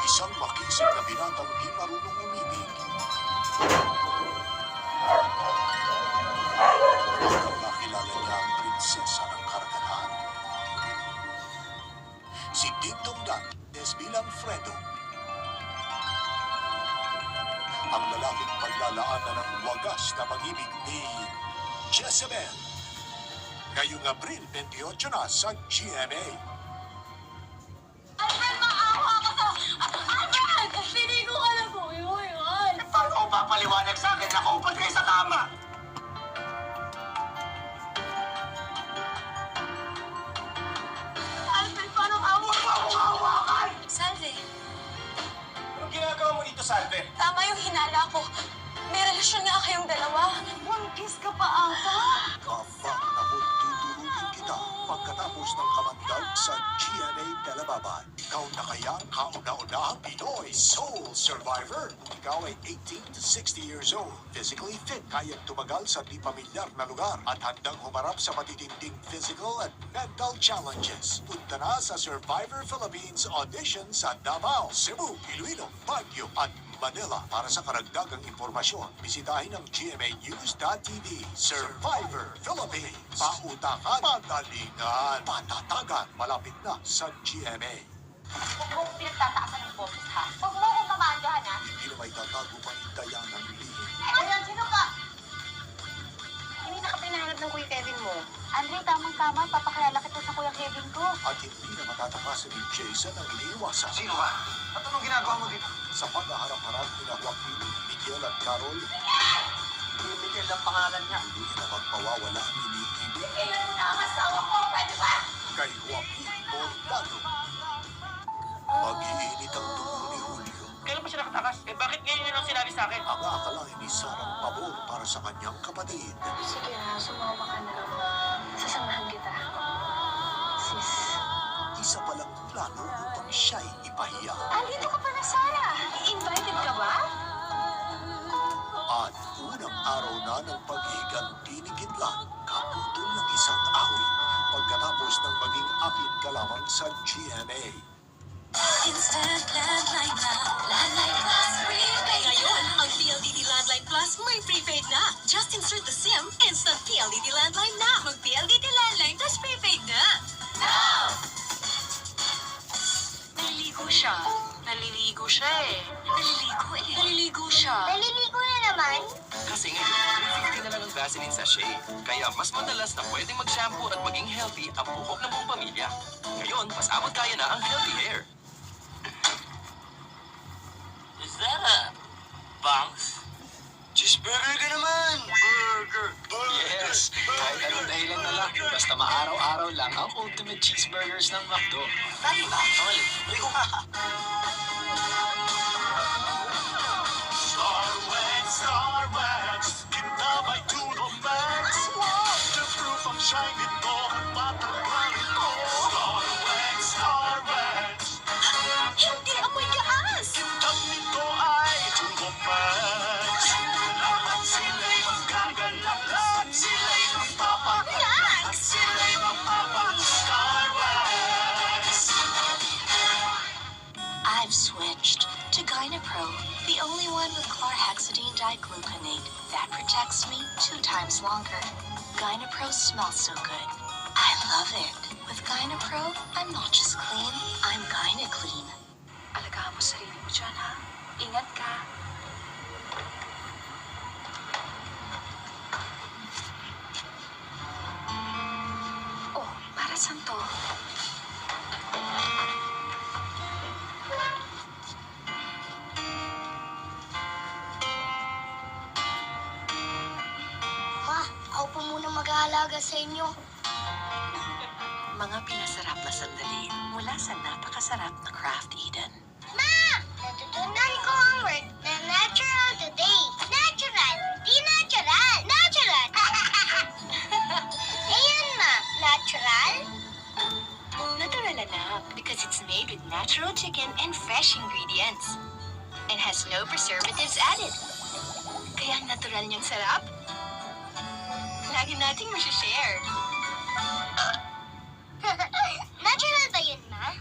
Isang makisig na binatang di marunong umibig. Hanggang nakilala niya ang prinsesa ng karagatan. Si Dingdong Dantes bilang Fredo. Ang lalaking paglalaanan ng wagas na pag-ibig ni Jezebel. Ngayong Abril 28 na sa GMA. Alfred, maawa ka sa... Alfred! Sinigo ka na po yun! Paano ko papaliwanag sa akin na kaupad kayo sa kama? Alfred, parang awa Huwag mo akong hawakan! Salve, Anong ginagawa mo dito, Salve? tama yung hinala ko. May relasyon nga kayong dalawa. Buntis ka pa ata. Kabang na kung tutulugin kita pagkatapos ng kamandag sa GMA Telebaba. Ikaw na kaya ang kauna-unahang Pinoy Soul Survivor? Ikaw ay 18 to 60 years old, physically fit, kayang tumagal sa di pamilyar na lugar at handang humarap sa matitinding physical at mental challenges. Punta na sa Survivor Philippines audition sa Davao, Cebu, Iloilo, Baguio at Manila. Para sa karagdagang impormasyon, bisitahin ang gmanews.tv. Survivor Philippines. Pautakan, pagalingan, patatagan. Malapit na sa GMA. Huwag mo pinagtataasan ng boses, ha? Huwag mo akong mamandahan, ha? Hindi na may tatago pang hintayan ng lihim. Ayan, sino ka? Hindi na ka pinahanap ng Kuya Kevin mo. Andre, tamang-tama. Papakilala kita sa Kuya Kevin ko. At hindi na matatakasan ni Jason ang iniiwasan. Sino ka? At anong ginagawa mo dito? Sa paghaharap-harap nila Joaquin, Miguel at Carol, Hindi Miguel ang pangalan niya. hindi na magpawawala ang iniibig Kailan mo na ang asawa ko, pwede ba? kay Joaquin Bordado. Mag-iinit ang dugo ni Julio. Kailan pa siya nakatakas? Bakit ngayon yun ang sinabi sa akin? Ang aakalain ni Sarang pabor para sa kanyang kapatid. Sige na, sumama ka na. Sasamahan kita. Sis. Isa palang plano upang siya'y ipahiya. Andito ka pa na, Sarah. Invited ka ba? At unang araw na ng paghiganti ni Kidlat, kaputol ng isang awit pagkatapos ng maging apid ka lamang sa GMA. Instant Landline na. Landline Plus Prepaid. Ngayon, ang PLDT Landline Plus may prepaid na. Just insert the SIM, instant PLDT Landline na. Mag-PLDT Landline Plus prepaid na. Naliligo siya. Naliligo siya eh. Naliligo siya. Naliligo na naman. Kasi ngayon, 350 na lang ang Vaseline sachet. Kaya mas madalas na pwedeng mag-shampoo at maging healthy ang buhok ng buong pamilya. Ngayon, mas abot kaya na ang healthy hair. Is that a bounce? Cheeseburger ka naman! Burger! Yes, kahit anong dahilan na lang, basta maaraw-araw lang ang ultimate cheeseburgers ng McDo. Dali ba? Okay, ligo ka. Star Wax, kinabay to the max. Waterproof ang shine nito, patanggal ito. Star Wax. Hindi amoy gaas. Kintab nito ay to the max. Lahat sila'y magagalak, lahat sila'y magpapagalak, at sila'y magpapag Star Wax. I've switched to Gynapro, the only one with chlorhexidine digluconate that protects me 2 times longer. Gynapro smells so good. I love it. With Gynapro, I'm not just clean, I'm Gyna-clean. Alagaan mo sarili mo dyan, ha? Ingat ka. Oh, para saan to? Ma, ako po muna mag-aalaga sa inyo. Mga pinasarap na sandali mula sa napakasarap na Kraft Eden. Ma! Natutunan ko ang word na natural today. Natural! Di natural! Natural! Ayan, ma. Natural? Natural anak because it's made with natural chicken and fresh ingredients. And has no preservatives added. Kaya natural niyang sarap. Lagi nating share. Natural ba yun, ma?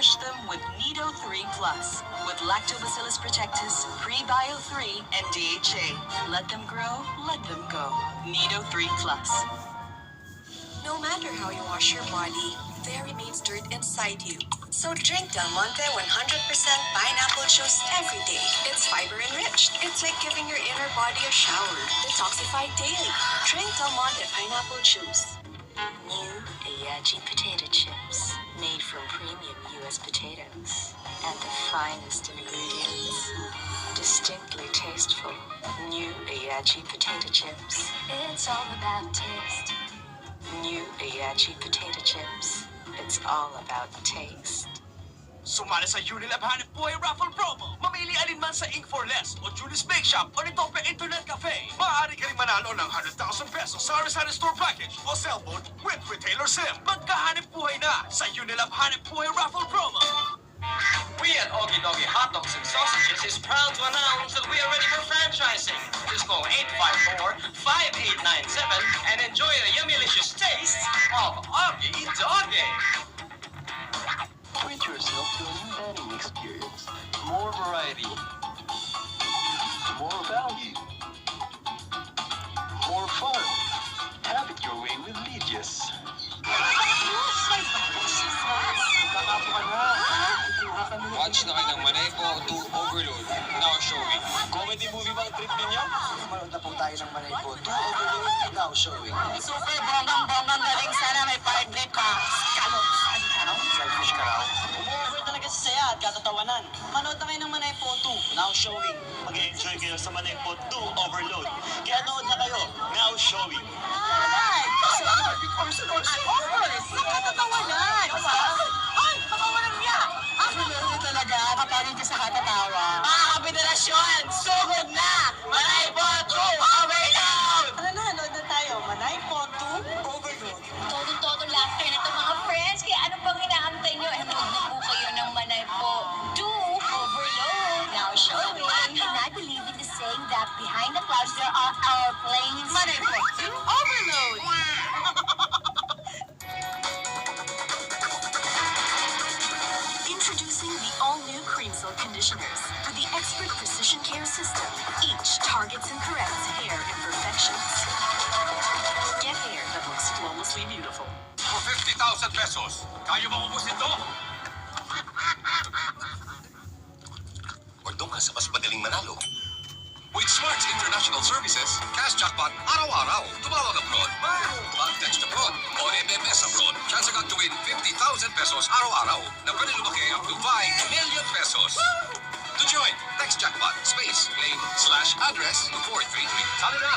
Nourish them with Nido 3 Plus. With Lactobacillus protectus, Prebio 3, and DHA. Let them grow, let them go. Nido 3 Plus. No matter how you wash your body, there remains dirt inside you. So drink Del Monte 100% pineapple juice every day. It's fiber enriched. It's like giving your inner body a shower. Detoxify daily. Drink Del Monte pineapple juice. New Ayaji potato chips, made from premium U.S. potatoes and the finest ingredients. Distinctly tasteful. New Ayaji potato chips. It's all about taste. New Ayaji potato chips. It's all about taste. Sumali sa Unilab Hanip Buhay Raffle Promo. Mamili alinman sa Ink for Less o Julie's Bake Shop o Nitope Internet Cafe. Maaari ka rin manalo ng 100,000 pesos sa Arizona Store Package o cellphone with retailer SIM. Magkahanip buhay na sa Unilab Hanip Buhay Raffle Promo. We at Ogie Dogie Hot Dogs and Sausages is proud to announce that we are ready for franchising. Just call 854-5897 and enjoy the yummylicious taste of Ogie Dogie. Treat yourself to a new dining experience. More variety. More value. More fun. Have it your way with Lidias. Watch na kayo ng Manay Po 2 Overload. Now showing. Comedy movie bang trip ninyo? Manood na po tayo ng Manay Po 2 Overload, now showing. Super bonggang-bonggang galing. Sana may partner ka. Selfish ka raw. Umuover talaga sa saya at katatawanan. Manood na kayo ng Manay Po 2, now showing. Mag-enjoy kayo sa Manay Po 2 Overload. Kaya nood na kayo, now showing. Ay, katatawanan. Ay, katawanan niya. Ano talaga? Kaparin ka sa katatawa. Mga kapederasyon, sugod na! Manay po 2 Overload! Ano na, nood na tayo. Manay po 2 Overload. Todo-todo laughter na itong mga friends. Kaya ano pang inaantay nyo? Eh, nood na po kayo ng Manay po 2 Overload. Now showing. And I believe in the saying that behind the clouds there are our planes. Manay po 2 Overload! Introducing the all-new Cream Silk Conditioners for the expert precision care system. Each targets and corrects hair imperfections. Get hair that looks flawlessly beautiful. For 50,000 pesos, kaya mo ubusin to? O doon ka sa mas madaling manalo. With Smart's International Services, cash jackpot araw-araw. Tumawag abroad, mag-text abroad, o MMS abroad. Chance agad to win 50,000 pesos araw-araw na pwede lumaki up to 5 million pesos. To join, text jackpot, space, name, /address to 433. Tali na!